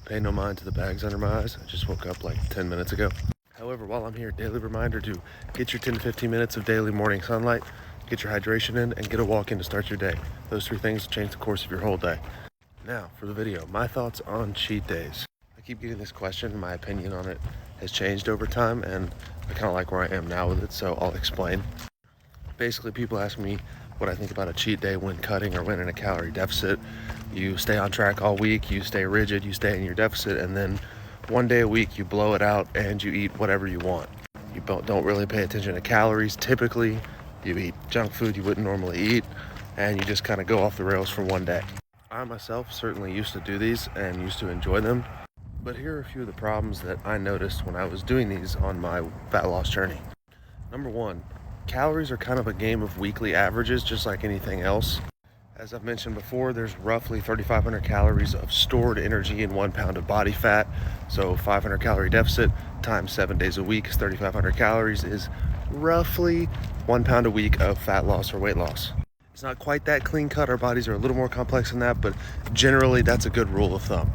Pay no mind to the bags under my eyes. I just woke up like 10 minutes ago. However, while I'm here, daily reminder to get your 10 to 15 minutes of daily morning sunlight, get your hydration in, and get a walk in to start your day. Those three things will change the course of your whole day. Now, for the video, my thoughts on cheat days. I keep getting this question, and my opinion on it has changed over time, and I kind of like where I am now with it, so I'll explain. Basically, people ask me what I think about a cheat day when cutting or when in a calorie deficit. You stay on track all week, you stay rigid, you stay in your deficit, and then one day a week you blow it out and you eat whatever you want. You don't really pay attention to calories. Typically, you eat junk food you wouldn't normally eat, and you just kind of go off the rails for one day. I myself certainly used to do these and used to enjoy them, but here are a few of the problems that I noticed when I was doing these on my fat loss journey. Number one, calories are kind of a game of weekly averages, just like anything else. As I've mentioned before, there's roughly 3,500 calories of stored energy in 1 pound of body fat. So 500 calorie deficit times 7 days a week is 3,500 calories is roughly 1 pound a week of fat loss or weight loss. It's not quite that clean cut. Our bodies are a little more complex than that, but generally that's a good rule of thumb.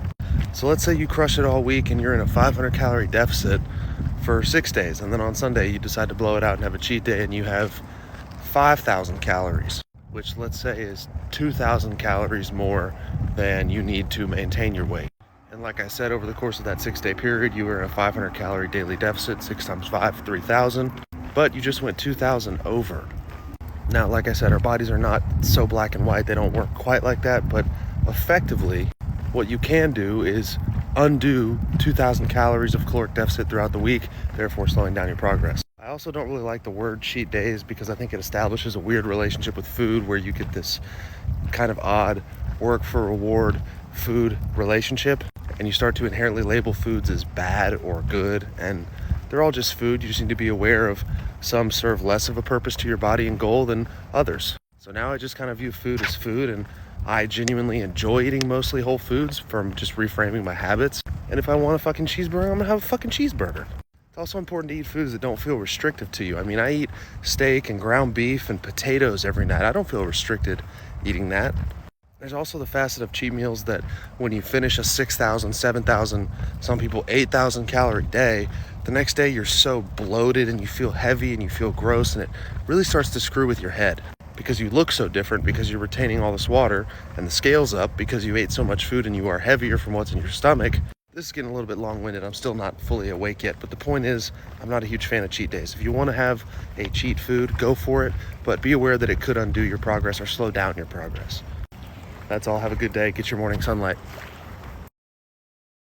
So let's say you crush it all week and you're in a 500 calorie deficit for 6 days, and then on Sunday you decide to blow it out and have a cheat day and you have 5,000 calories, which let's say is 2,000 calories more than you need to maintain your weight. And like I said, over the course of that 6-day period, you were in a 500 calorie daily deficit, 6 times 5, 3,000, but you just went 2,000 over. Now, like I said, our bodies are not so black and white, they don't work quite like that, but effectively, what you can do is undo 2,000 calories of caloric deficit throughout the week, therefore slowing down your progress. I also don't really like the word cheat days because I think it establishes a weird relationship with food where you get this kind of odd work for reward food relationship, and you start to inherently label foods as bad or good, and they're all just food. You just need to be aware of some serve less of a purpose to your body and goal than others. So now I just kind of view food as food, and I genuinely enjoy eating mostly whole foods from just reframing my habits. And if I want a fucking cheeseburger, I'm gonna have a fucking cheeseburger. It's also important to eat foods that don't feel restrictive to you. I mean, I eat steak and ground beef and potatoes every night. I don't feel restricted eating that. There's also the facet of cheat meals that when you finish a 6,000, 7,000, some people 8,000 calorie day, the next day you're so bloated and you feel heavy and you feel gross, and it really starts to screw with your head because you look so different because you're retaining all this water and the scale's up because you ate so much food and you are heavier from what's in your stomach. This is getting a little bit long-winded. I'm still not fully awake yet, but the point is I'm not a huge fan of cheat days. If you want to have a cheat food, go for it, but be aware that it could undo your progress or slow down your progress. That's all. Have a good day. Get your morning sunlight.